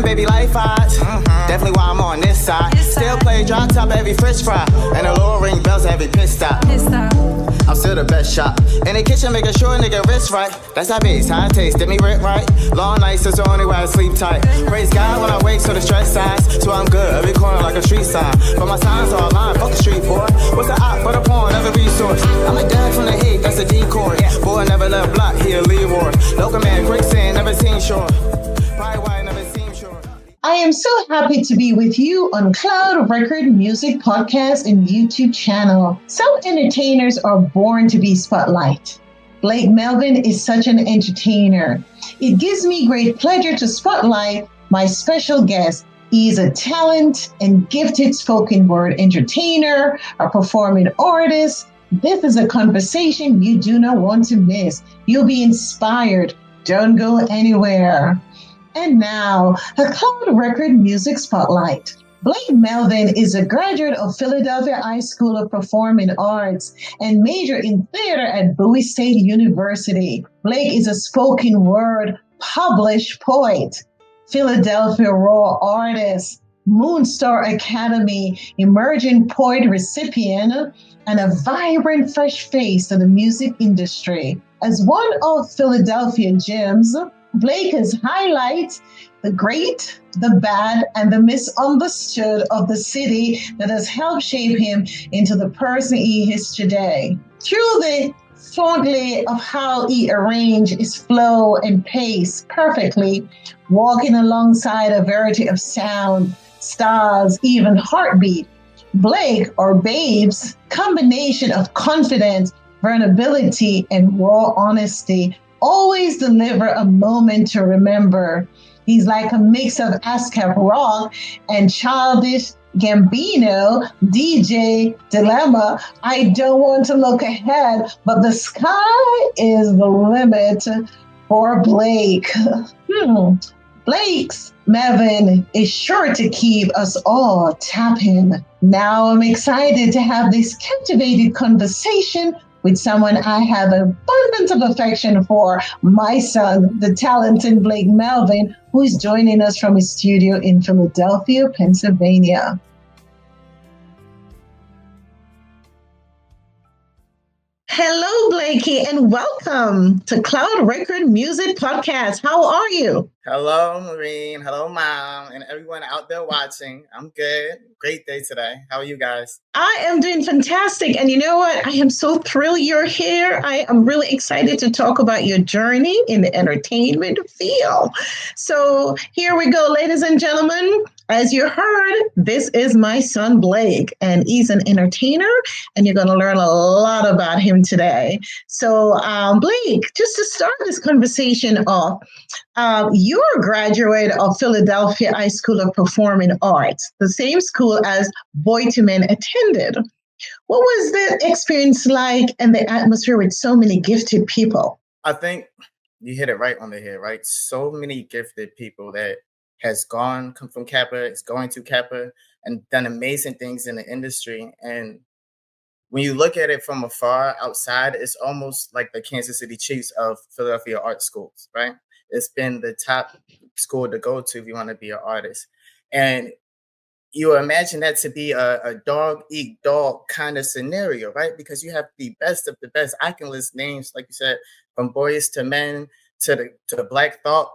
baby, life odds. Definitely why I'm on this side. Still play drop top every fish fry. And the lower ring bells every pit stop. I'm still the best shot. In the kitchen, making sure nigga wrist right. That's how bass, how it tastes, did me rip right. Long nights is the only way I sleep tight. Praise God when I wake, so the stress size. So I'm good, every corner like a street sign. But my signs are aligned, fuck the street boy. What's the op for the porn, every resource? I'm a dad from the hate, that's a decoy. Boy, never left block, he a leeward. Local man, quicksand, never seen shore. Probably why I never seem sure. I am so happy to be with you on Cloud Record Music Podcast and YouTube channel. Some entertainers are born to be spotlight. Blake Melvin is such an entertainer. It gives me great pleasure to spotlight my special guest. He is a talent and gifted spoken word entertainer, a performing artist. This is a conversation you do not want to miss. You'll be inspired. Don't go anywhere. And now, a Cloud Record Music Spotlight. Blake Melvin is a graduate of Philadelphia High School of Performing Arts and majored in theater at Bowie State University. Blake is a spoken word published poet, Philadelphia Raw artist, Moonstar Academy emerging poet recipient, and a vibrant fresh face to the music industry. As one of Philadelphia gems, Blake has highlighted the great, the bad, and the misunderstood of the city that has helped shape him into the person he is today. Through the fondly of how he arranged his flow and pace perfectly, walking alongside a variety of sound, styles, even heartbeat, Blake, or Babe's, combination of confidence, vulnerability, and raw honesty always deliver a moment to remember. He's like a mix of ASCAP rock and Childish Gambino, DJ Dilemma. I don't want to look ahead, but the sky is the limit for Blake. Blake's Melvin is sure to keep us all tapping. Now I'm excited to have this captivating conversation with someone I have an abundance of affection for, my son, the talented Blake Melvin, who is joining us from his studio in Philadelphia, Pennsylvania. Hello, Blakey, and welcome to Cloud Record Music Podcast. How are you? Hello, Maureen. Hello, Mom, and everyone out there watching. I'm good. Great day today. How are you guys? I am doing fantastic. And you know what? I am so thrilled you're here. I am really excited to talk about your journey in the entertainment field. So here we go, ladies and gentlemen. As you heard, this is my son, Blake, and he's an entertainer, and you're going to learn a lot about him today. So, Blake, just to start this conversation off, you're a graduate of Philadelphia High School of Performing Arts, the same school as Boyteman attended. What was the experience like and the atmosphere with so many gifted people? I think you hit it right on the head, right? So many gifted people that has come from Kappa, is going to Kappa, and done amazing things in the industry. And when you look at it from afar outside, it's almost like the Kansas City Chiefs of Philadelphia art schools, right? It's been the top school to go to if you want to be an artist. And you imagine that to be a dog-eat-dog kind of scenario, right? Because you have the best of the best. I can list names, like you said, from Boys to Men to the Black Thought,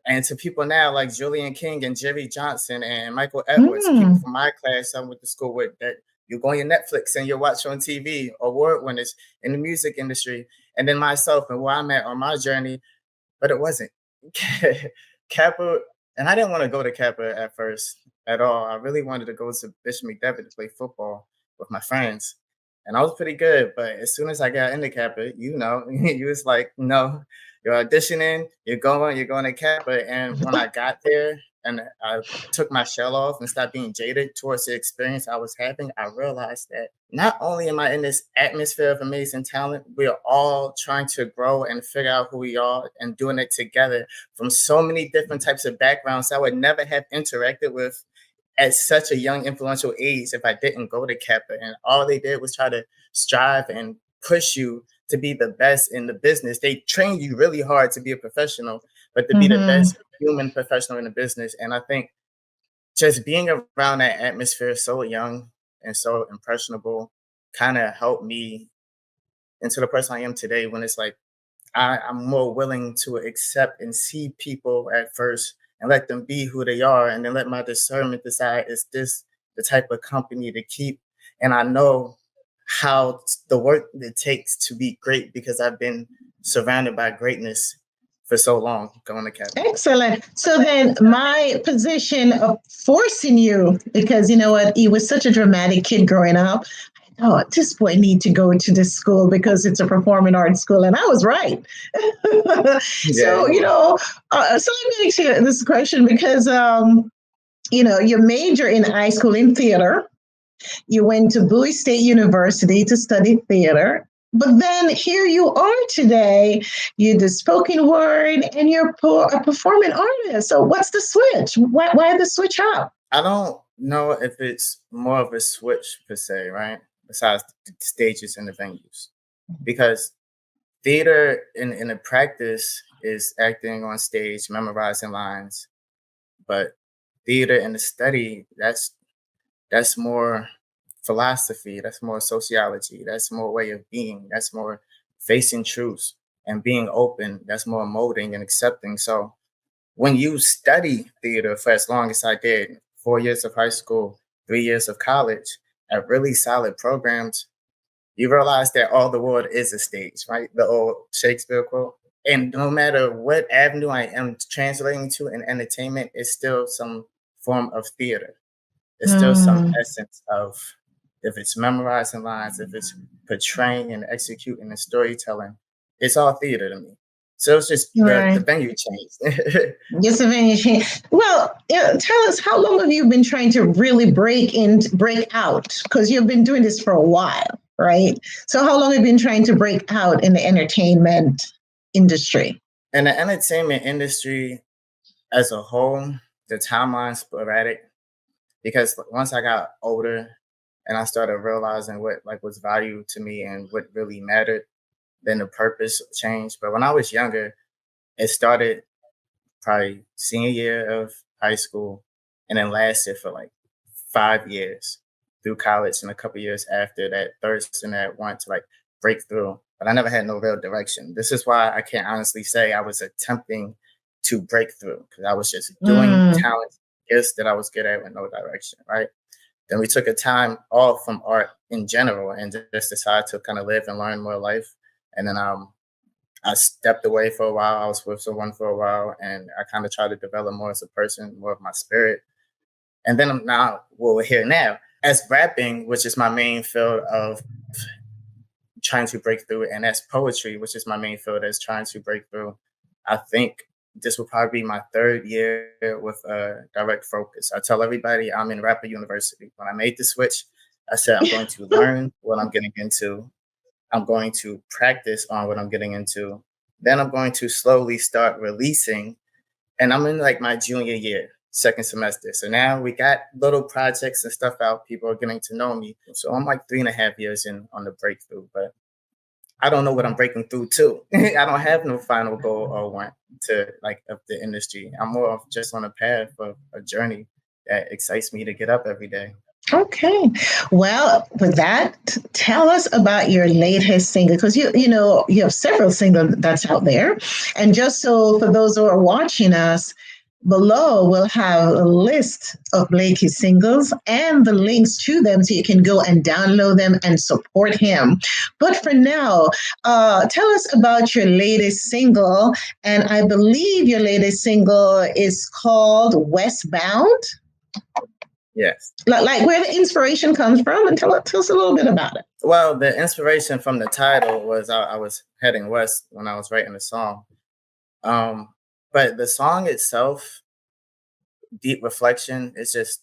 and to people now like Julian King and Jerry Johnson and Michael Edwards, people from my class I went to school with, that you go on your Netflix and you watch on TV, award winners in the music industry, and then myself and where I'm at on my journey. But it wasn't. Kappa, and I didn't want to go to Kappa at first at all. I really wanted to go to Bishop McDevitt to play football with my friends. And I was pretty good, but as soon as I got into Kappa, you was like, no, you're auditioning, you're going to Kappa. And when I got there and I took my shell off and stopped being jaded towards the experience I was having, I realized that not only am I in this atmosphere of amazing talent, we are all trying to grow and figure out who we are and doing it together from so many different types of backgrounds I would never have interacted with at such a young, influential age if I didn't go to Kappa. And all they did was try to strive and push you to be the best in the business. They train you really hard to be a professional, but to be the Mm-hmm. best human professional in the business. And I think just being around that atmosphere so young and so impressionable kind of helped me into the person I am today when it's like I'm more willing to accept and see people at first and let them be who they are, and then let my discernment decide, is this the type of company to keep? And I know the work it takes to be great because I've been surrounded by greatness for so long going to Kappa. Excellent. So then, my position of forcing you, because you know what, he was such a dramatic kid growing up. Oh, this boy need to go to this school because it's a performing arts school, and I was right. Yeah, So you were. so let me ask you this question because you major in high school in theater. You went to Bowie State University to study theater. But then here you are today. You do spoken word and you're a performing artist. So what's the switch? Why the switch up? I don't know if it's more of a switch per se, right? Besides the stages and the venues, because theater in a practice is acting on stage, memorizing lines, but theater in the study, that's more philosophy, that's more sociology, that's more way of being, that's more facing truths and being open, that's more molding and accepting. So when you study theater for as long as I did, 4 years of high school, 3 years of college, at really solid programs, you realize that all the world is a stage, right? The old Shakespeare quote. And no matter what avenue I am translating to in entertainment, it's still some form of theater. It's still some Mm, essence of, if it's memorizing lines, if it's portraying and executing and storytelling, it's all theater to me. So it's just the right. venue changed. Just a venue change. Well, tell us, how long have you been trying to really break out? Because you've been doing this for a while, right? So how long have you been trying to break out in the entertainment industry? In the entertainment industry as a whole, the timeline's sporadic because once I got older and I started realizing what like was value to me and what really mattered, then the purpose changed. But when I was younger, it started probably senior year of high school and then lasted for like 5 years through college and a couple years after that thirst and that want to like break through. But I never had no real direction. This is why I can't honestly say I was attempting to break through because I was just doing Mm, talent gifts that I was good at with no direction, right? Then we took a time off from art in general and just decided to kind of live and learn more life. And then I stepped away for a while. I was with someone for a while, and I kind of tried to develop more as a person, more of my spirit. And then I'm now, well, we're here now as rapping, which is my main field of trying to break through, and as poetry, which is my main field as trying to break through. I think this will probably be my third year with a direct focus. I tell everybody I'm in Rapper University. When I made the switch, I said I'm going to learn what I'm getting into. I'm going to practice on what I'm getting into. Then I'm going to slowly start releasing. And I'm in like my junior year, second semester. So now we got little projects and stuff out. People are getting to know me. So I'm like 3.5 years in on the breakthrough, but I don't know what I'm breaking through to. I don't have no final goal or want to like of the industry. I'm more of just on a path of a journey that excites me to get up every day. okay. Well, with that, tell us about your latest single because you have several singles that's out there, and just so for those who are watching us. Below, we'll have a list of Blakey's singles and the links to them so you can go and download them and support him. But for now, tell us about your latest single. And I believe your latest single is called Westbound. Yes. Like where the inspiration comes from, and tell us a little bit about it. Well, the inspiration from the title was I was heading west when I was writing the song. Um, but the song itself, deep reflection, it just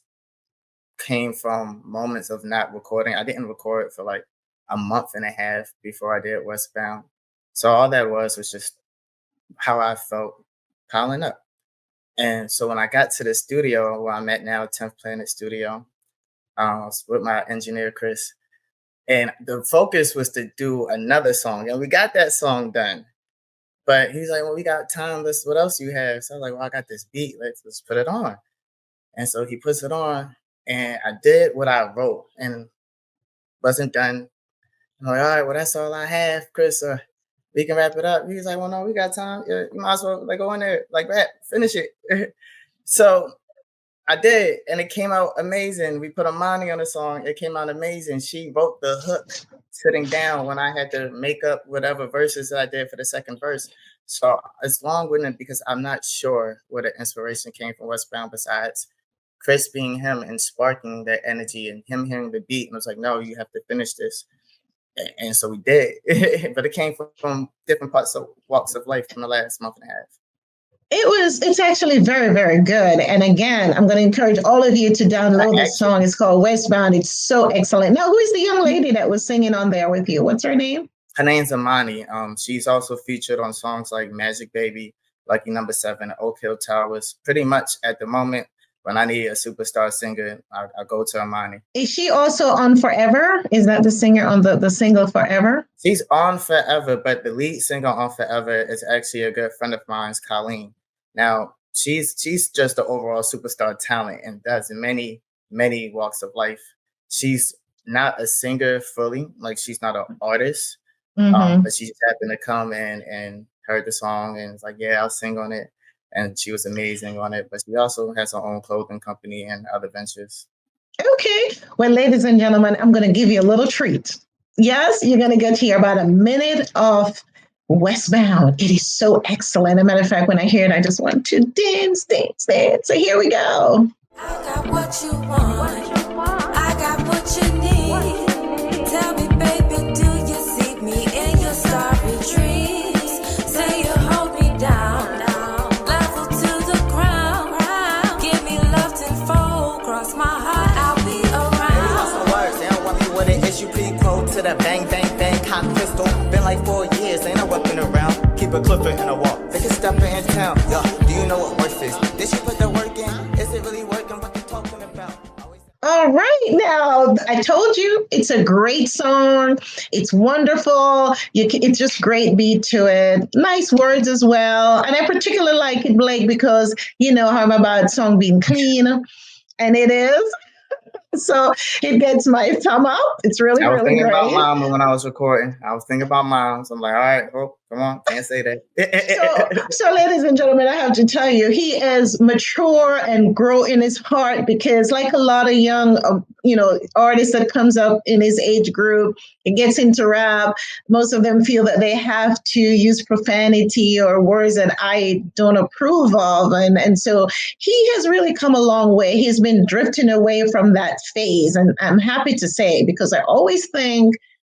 came from moments of not recording. I didn't record for like a month and a half before I did Westbound. So all that was just how I felt piling up. And so when I got to the studio where I'm at now, 10th Planet Studio, I was with my engineer Chris, and the focus was to do another song, and we got that song done. But he's like, well, we got time. Let's, what else you have? So I was like, well, I got this beat. Let's put it on. And so he puts it on, and I did what I wrote, and wasn't done. I'm like, all right, well, that's all I have, Chris. We can wrap it up. He's like, well, no, we got time. Yeah, you might as well like go in there, like rap, finish it. So I did, and it came out amazing. We put Amani on the song. It came out amazing. She wrote the hook sitting down when I had to make up whatever verses that I did for the second verse. So it's long-winded because I'm not sure where the inspiration came from Westbound besides Chris being him and sparking that energy and him hearing the beat. And I was like, no, you have to finish this. And so we did. But it came from different parts of walks of life from the last month and a half. It's actually very, very good. And again, I'm going to encourage all of you to download this song. It's called Westbound. It's so excellent. Now, who is the young lady that was singing on there with you? What's her name? Her name's Amani. She's also featured on songs like Magic Baby, Lucky Number 7, Oak Hill Towers. Pretty much at the moment, when I need a superstar singer, I go to Amani. Is she also on Forever? Is that the singer on the single Forever? She's on Forever, but the lead singer on Forever is actually a good friend of mine, Colleen. Now, she's just the overall superstar talent and does many, many walks of life. She's not a singer fully, like she's not an artist, but she just happened to come in and heard the song and was like, yeah, I'll sing on it. And she was amazing on it. But she also has her own clothing company and other ventures. Okay. Well, ladies and gentlemen, I'm going to give you a little treat. Yes, you're going to get to hear about a minute of Westbound. It is so excellent. As a matter of fact, when I hear it, I just want to dance, dance, dance. So here we go. I got what you want. I got what you need. Tell me, baby, do you see me in your starry dreams? Say you hold me down, level to the ground. Give me love tenfold, cross my heart, I'll be around. Some words, they don't want me with an issue. Pre-quote to the bang, bang, bang, hot pistol. Been like 4 years, ain't no weapon around. Keep a clipper in a wall. They can step in town. Yo, do you know what worth is? Did she put the work in? Is it really working? What they talking about? All right, now I told you it's a great song. It's wonderful. It's just great beat to it. Nice words as well. And I particularly like it, Blake, because you know how I'm about song being clean, and it is. So it gets my thumb up. It's really, really great. I was thinking about Mama when I was recording. I was thinking about Mom. So I'm like, all right, oh, come on, can't say that. So, ladies and gentlemen, I have to tell you, he is mature and grow in his heart because, like a lot of young, artists that comes up in his age group, it gets into rap. Most of them feel that they have to use profanity or words that I don't approve of, and so he has really come a long way. He's been drifting away from that phase, and I'm happy to say because I always think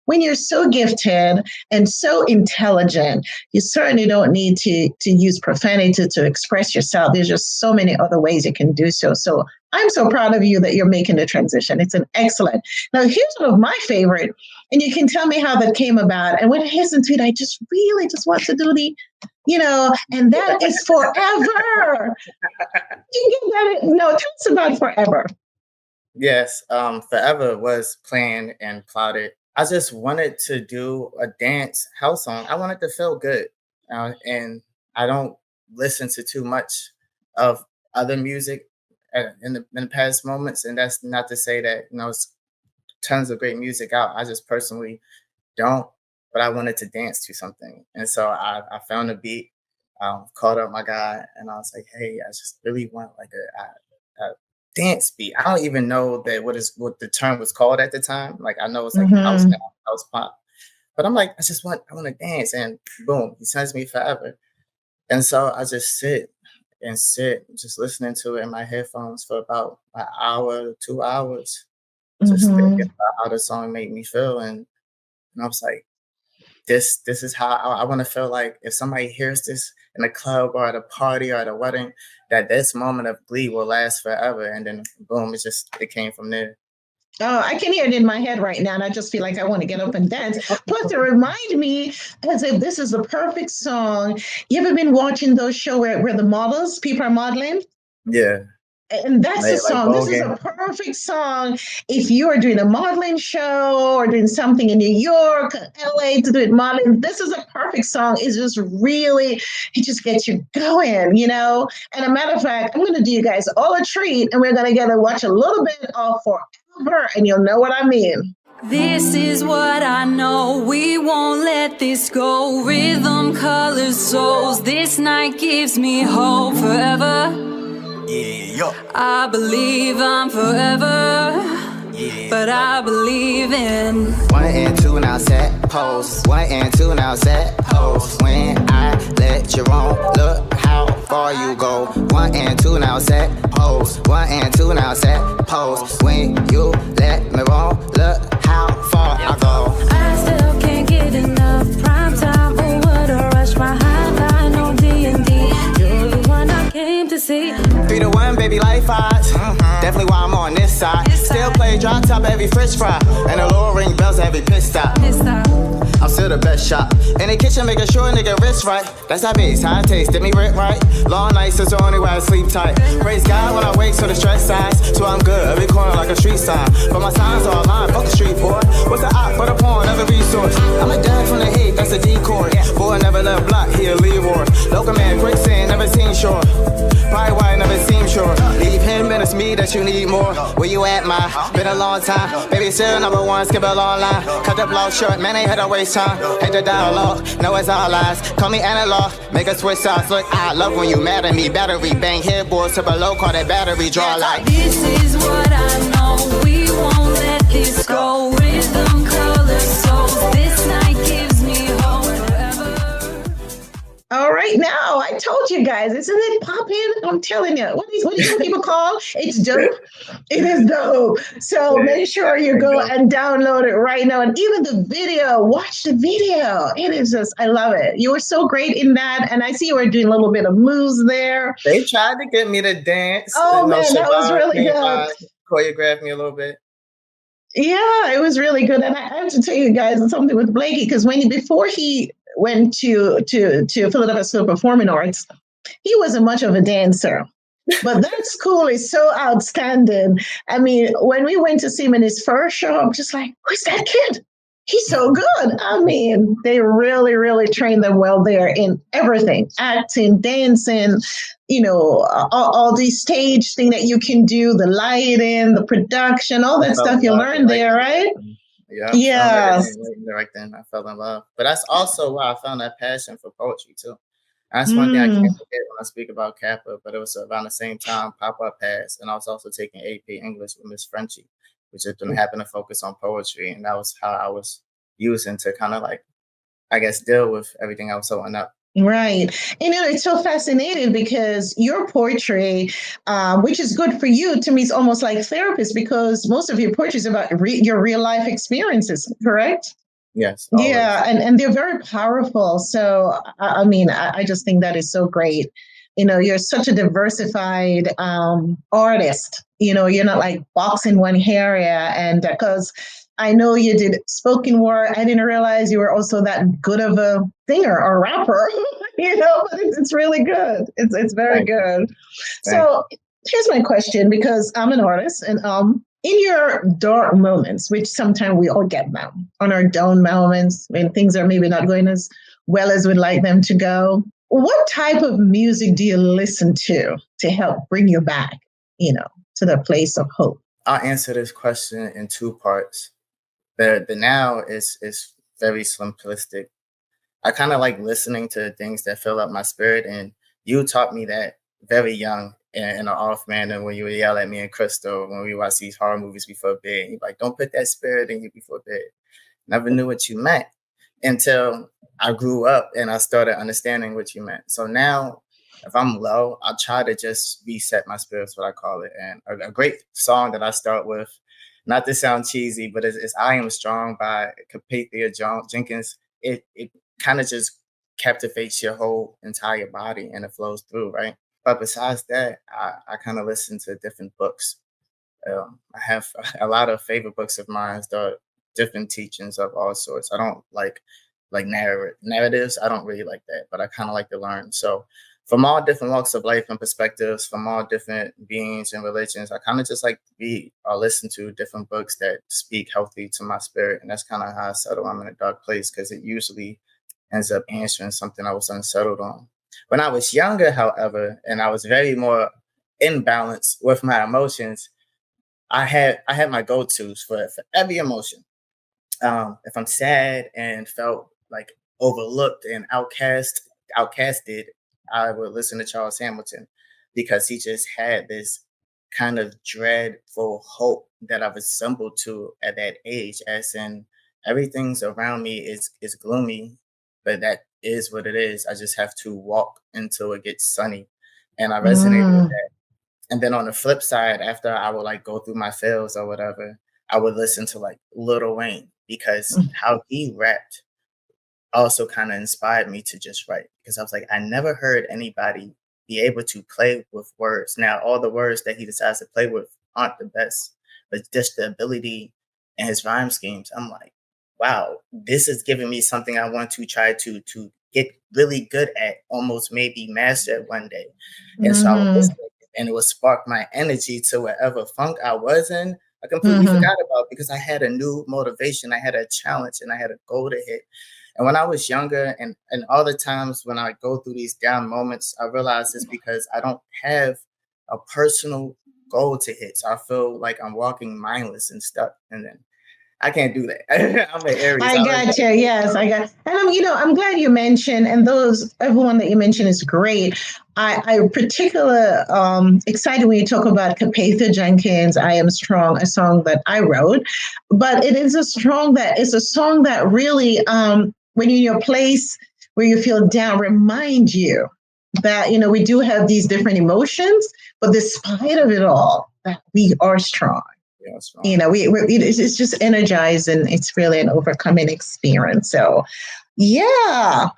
when you're so gifted and so intelligent, you certainly don't need to use profanity to express yourself. There's just so many other ways you can do so. So I'm so proud of you that you're making the transition. It's an excellent. Now, here's one of my favorite, and you can tell me how that came about. And when I listen to it, I just really just want to do the, and that is Forever. You get that? No, tell us about Forever. Yes, Forever was planned and plotted. I just wanted to do a dance house song. I wanted to feel good. And I don't listen to too much of other music in the past moments. And that's not to say that, it's tons of great music out. I just personally don't, but I wanted to dance to something. And so I found a beat, called up my guy, and I was like, hey, I just really want like a dance beat. I don't even know that what the term was called at the time. Like I know it's like house now, house pop. But I'm like, I want to dance. And boom, he sends me Forever. And so I just sit, just listening to it in my headphones for about an hour, 2 hours, just thinking about how the song made me feel. And I was like, this is how I want to feel like if somebody hears this in a club or at a party or at a wedding, that this moment of glee will last forever. And then boom, it came from there. Oh, I can hear it in my head right now, and I just feel like I want to get up and dance. Plus, it reminds me as if this is the perfect song. You ever been watching those shows where the models, people are modeling? Yeah. And that's the song. This is a perfect song if you are doing a modeling show or doing something in New York, LA to do it modeling. This is a perfect song. It's just really, it just gets you going, you know? And a matter of fact, I'm going to do you guys all a treat and we're going to get to watch a little bit of Forever and you'll know what I mean. This is what I know, we won't let this go. Rhythm, colors, souls, this night gives me hope forever. Yeah, I believe I'm forever, yeah. but I believe in 1 and 2 now set pose. 1 and 2 now set pose. When I let you roam, look how far you go. 1 and 2 now set pose. 1 and 2 now set pose. When you let me roam, look how far I go. I still can't get enough prime time. Oh, what a rush, my highline on D&D. You're the one I came to see. 3 to 1, baby, life odds. Definitely why I'm on this side. Still play drop top every fish fry. And the lower ring bells every pit stop. I'm still the best shot. In the kitchen, making sure a nigga wrist right. That's how base, how it tastes, did me rip right. Long nights is the only way I sleep tight. Praise God when I wake, so the stress size. So I'm good, every corner like a street sign. But my signs are aligned, fuck the street boy. What's the op for the porn, every resource? I'm a dad from the hate, that's a decoy. Boy, never left block, he'll leave war. Local man, quicksand, never seen shore. Probably why I never seem sure. Leave him and it's me that you need more. Where you at, ma? Been a long time. Baby, still number one, skip a long line. Cut the blouse short, man, ain't had to waste time. Hate the dialogue, know it's all lies. Call me analog, make a switch sides. Look, I love when you mad at me. Battery bang, headboards to below, call that battery draw like. This is what I know, we won't let this go. Rhythm, color, souls, this night gives me hope forever. All right, now I told you guys, isn't it popping? I'm telling you, what do people call? It's dope. It is dope. So make sure you go and download it right now. And even the video, watch the video. It is just, I love it. You were so great in that. And I see you were doing a little bit of moves there. They tried to get me to dance. Oh, man, that was really good. Choreographed me a little bit. Yeah, it was really good. And I have to tell you guys something with Blakey, because before he went to Philadelphia School of Performing Arts, he wasn't much of a dancer. But that school is so outstanding. I mean, when we went to see him in his first show, I'm just like, who's that kid? He's so good. I mean, they really, really trained them well there in everything, acting, dancing, you know, all these stage thing that you can do, the lighting, the production, all that stuff you learn there, right? Yeah. Right then, I fell in love. But that's also why I found that passion for poetry too. That's one thing I can't forget when I speak about Kappa. But it was around the same time pop-up passed, and I was also taking AP English with Miss Frenchie, which just happened to focus on poetry, and that was how I was using to kind of like, I guess, deal with everything I was holding up. Right. You know, it's so fascinating because your poetry, which is good for you, to me, it's almost like therapist because most of your poetry is about your real life experiences, correct? Yes. Always. Yeah. And they're very powerful. So, I mean, I just think that is so great. You know, you're such a diversified artist. You know, you're not like boxed in one area. And because I know you did spoken word, I didn't realize you were also that good of a singer or rapper. You know, but it's really good. It's very good. So here's my question, because I'm an artist, and in your dark moments, which sometimes we all get them, on our down moments when things are maybe not going as well as we'd like them to go, what type of music do you listen to help bring you back, you know, to the place of hope? I'll answer this question in two parts. The now is very simplistic. I kind of like listening to things that fill up my spirit, and you taught me that very young in an off manner when you would yell at me and Crystal when we watch these horror movies before bed. You're like, don't put that spirit in you before bed. Never knew what you meant until I grew up and I started understanding what you meant. So now, if I'm low, I'll try to just reset my spirits, what I call it. And a great song that I start with, not to sound cheesy, but it's I Am Strong by Capathia Jenkins. It kind of just captivates your whole entire body and it flows through, right? But besides that, I kind of listen to different books. I have a lot of favorite books of mine that are different teachings of all sorts. I don't like narratives. I don't really like that, but I kind of like to learn. So from all different walks of life and perspectives, from all different beings and religions. I kind of just like read or listen to different books that speak healthy to my spirit. And that's kind of how I settle I'm in a dark place, because it usually ends up answering something I was unsettled on. When I was younger, however, and I was very more in balance with my emotions, I had my go-tos for every emotion. If I'm sad and felt like overlooked and outcasted, I would listen to Charles Hamilton, because he just had this kind of dreadful hope that I've assembled to at that age, as in everything's around me is gloomy, but that is what it is. I just have to walk until it gets sunny. And I resonated with Mm, that. And then on the flip side, after I would like go through my fails or whatever, I would listen to like Lil Wayne, because mm, how he rapped also kind of inspired me to just write, because I was like, I never heard anybody be able to play with words. Now, all the words that he decides to play with aren't the best, but just the ability and his rhyme schemes. I'm like, wow, this is giving me something I want to try to get really good at, almost maybe master it one day. And so I would mhm, listen, and it would spark my energy to whatever funk I was in. I completely mhm, forgot about, because I had a new motivation, I had a challenge, and I had a goal to hit. And when I was younger, and all the times when I go through these down moments, I realize it's because I don't have a personal goal to hit. So I feel like I'm walking mindless and stuck. And then I can't do that. I'm an Aries. I I always got gotta you. go Yes, I slow. got. And I'm glad you mentioned. And those everyone that you mentioned is great. I particular excited when you talk about Capatha Jenkins. I Am Strong, a song that I wrote, but it is a strong that it's a song that really, when you're in your place where you feel down, remind you that we do have these different emotions, but despite of it all, that we are strong. Yeah, strong. It's just energizing. It's really an overcoming experience. So yeah.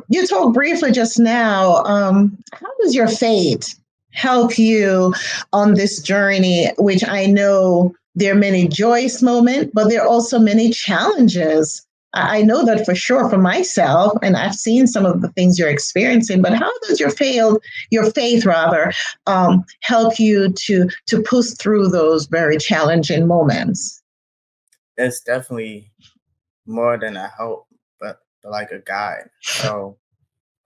You talked briefly just now. How does your faith help you on this journey, which I know there are many joyous moments, but there are also many challenges. I know that for sure for myself, and I've seen some of the things you're experiencing. But how does your faith rather, help you to push through those very challenging moments? It's definitely more than a help, but like a guide. So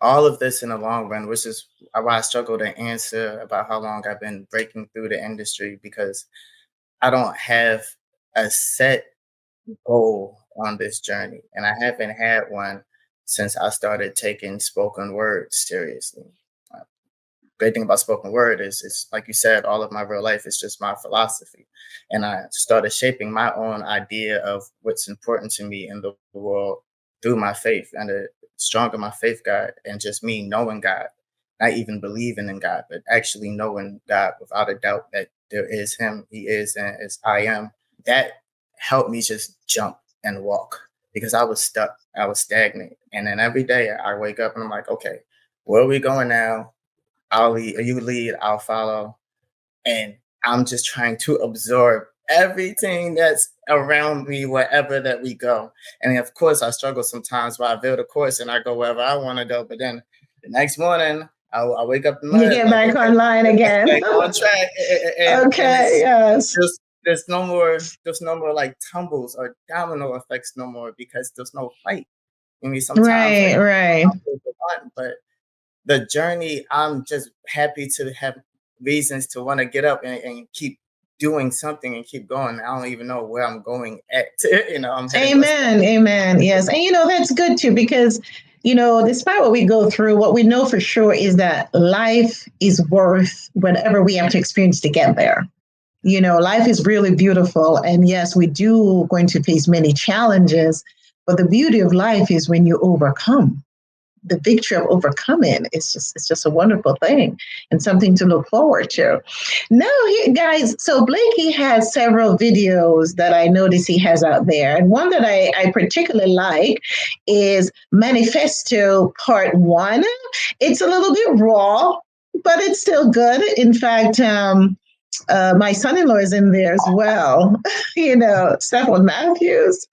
all of this in the long run, which is why I struggle to answer about how long I've been breaking through the industry, because I don't have a set goal on this journey. And I haven't had one since I started taking spoken word seriously. Uh, Great thing about spoken word is, it's like you said, all of my real life is just my philosophy. And I started shaping my own idea of what's important to me in the world through my faith. And the stronger my faith got, and just me knowing God, not even believing in God, but actually knowing God without a doubt that there is Him, He is, and is I am, that helped me just jump and walk, because I was stuck, I was stagnant. And then every day I wake up and I'm like, okay, where are we going now? I'll lead, or you lead, I'll follow. And I'm just trying to absorb everything that's around me wherever that we go. And of course, I struggle sometimes where I veer the course and I go wherever I want to go. But then the next morning, I wake up in You mud get like, back okay, online let's again. back on track. And Okay, it's yes. just, there's no more like tumbles or domino effects no more, because there's no fight. I mean, sometimes like Right, right. but the journey, I'm just happy to have reasons to want to get up and keep doing something and keep going. I don't even know where I'm going at. I'm heading westbound. Amen. Amen. Yes. And that's good too, because despite what we go through, what we know for sure is that life is worth whatever we have to experience to get there. Life is really beautiful. And yes, we do going to face many challenges, but the beauty of life is when you overcome. The victory of overcoming is just it's just a wonderful thing and something to look forward to. Now, guys, so Blakey has several videos that I notice he has out there, and one that I particularly like is Manifesto Part One. It's a little bit raw, but it's still good. In fact, my son-in-law is in there as well. Stephen Matthews.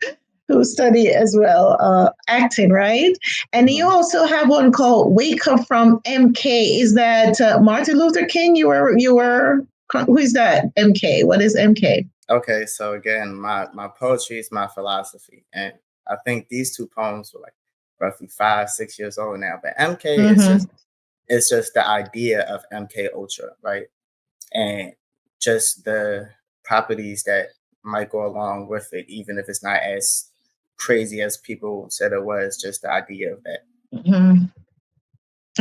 who study as well, acting, right? And you also have one called "Wake Up from MK." Is that Martin Luther King? You were. Who is that? MK. What is MK? Okay, so again, my poetry is my philosophy, and I think these two poems were like roughly 5, 6 years old now. But MK is Mm-hmm. just it's just the idea of MK Ultra, right? And just the properties that might go along with it, even if it's not as crazy as people said it was. Just the idea of that. Mm-hmm.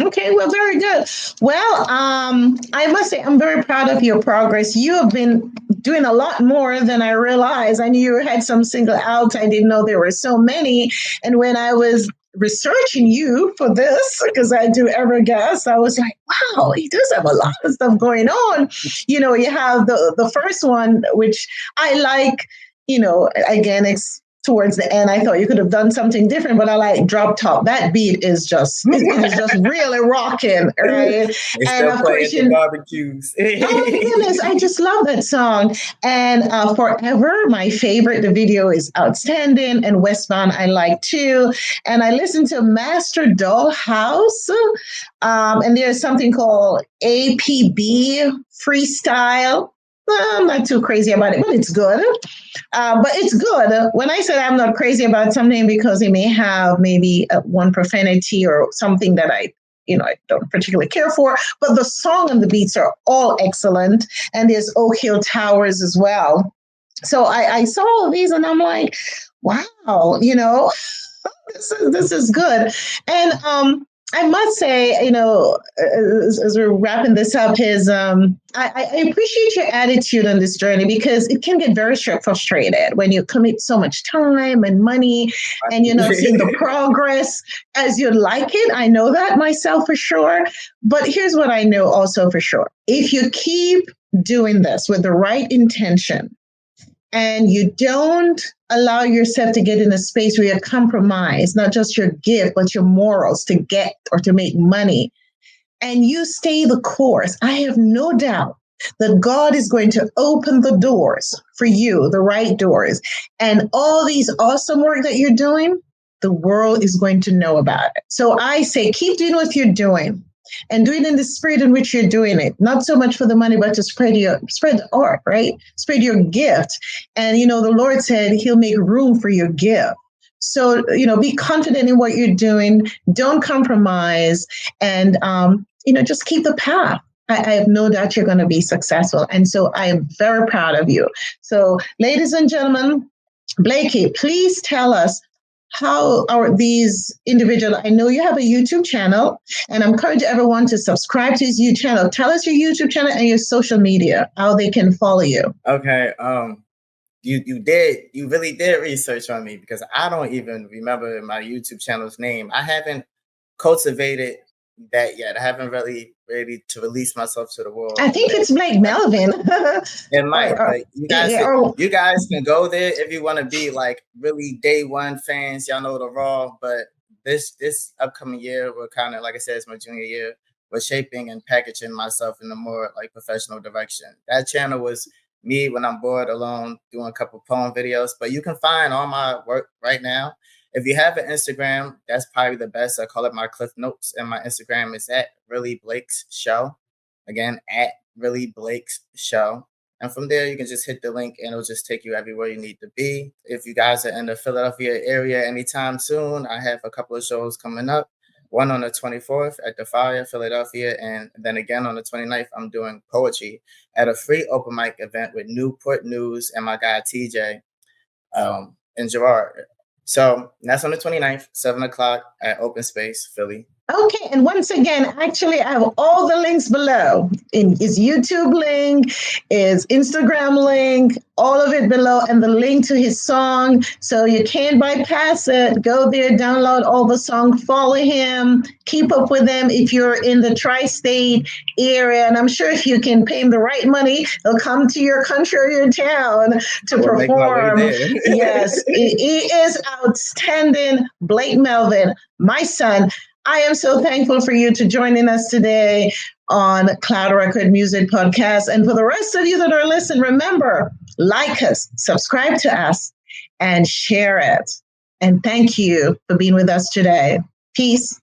Okay, well, very good. Well, I must say, I'm very proud of your progress. You have been doing a lot more than I realized. I knew you had some single out. I didn't know there were so many. And when I was researching you for this, because I do ever guess, I was like, wow, he does have a lot of stuff going on. You have the first one, which I like, again, it's towards the end. I thought you could have done something different, but I like drop top. That beat is just it is just really rocking, right? They And still of play course, at the barbecues. oh my goodness, I just love that song. And Forever, my favorite. The video is outstanding. And Westbound, I like too. And I listened to Master Dollhouse. And there's something called APB Freestyle. I'm not too crazy about it, but it's good. But it's good. When I said I'm not crazy about something because it may have maybe one profanity or something that I don't particularly care for, but the song and the beats are all excellent. And there's Oak Hill Towers as well. So I saw all these and I'm like, wow, this is good. And I must say, as we're wrapping this up, I appreciate your attitude on this journey because it can get very frustrated when you commit so much time and money and you're not seeing the progress as you'd like it. I know that myself for sure. But here's what I know also for sure. If you keep doing this with the right intention, and you don't allow yourself to get in a space where you compromise, not just your gift, but your morals to get or to make money, and you stay the course, I have no doubt that God is going to open the doors for you, the right doors. And all these awesome work that you're doing, the world is going to know about it. So I say, keep doing what you're doing. And do it in the spirit in which you're doing it, not so much for the money, but to spread the art, right? Spread your gift. And, the Lord said he'll make room for your gift. So, be confident in what you're doing. Don't compromise and, just keep the path. I have no doubt you're going to be successful. And so I am very proud of you. So, ladies and gentlemen, Blakey, please tell us, how are these individuals? I know you have a YouTube channel, and I encourage everyone to subscribe to his YouTube channel. Tell us your YouTube channel and your social media, how they can follow you. Okay. You really did research on me because I don't even remember my YouTube channel's name. I haven't cultivated that yet. I haven't really ready to release myself to the world. I think it's Blake Melvin. It might, but you guys can go there if you want to be like really day one fans. Y'all know the raw, but this upcoming year, we're kind of, like I said, it's my junior year. We're shaping and packaging myself in a more like professional direction. That channel was me when I'm bored alone doing a couple poem videos, but you can find all my work right now. If you have an Instagram, that's probably the best. I call it my Cliff Notes, and my Instagram is at Really Blake's Show. Again, at Really Blake's Show. And from there, you can just hit the link and it'll just take you everywhere you need to be. If you guys are in the Philadelphia area anytime soon, I have a couple of shows coming up. One on the 24th at the Fire, Philadelphia. And then again on the 29th, I'm doing poetry at a free open mic event with Newport News and my guy TJ in Girard. So that's on the 29th, 7 o'clock at Open Space, Philly. Okay, and once again, actually, I have all the links below. His YouTube link, his Instagram link, all of it below, and the link to his song. So you can't bypass it. Go there, download all the song, follow him, keep up with him if you're in the tri-state area. And I'm sure if you can pay him the right money, he'll come to your country or your town to perform. Yes, he is outstanding. Blake Melvin, my son. I am so thankful for you to joining us today on Cloud Record Music Podcast. And for the rest of you that are listening, remember, like us, subscribe to us, and share it. And thank you for being with us today. Peace.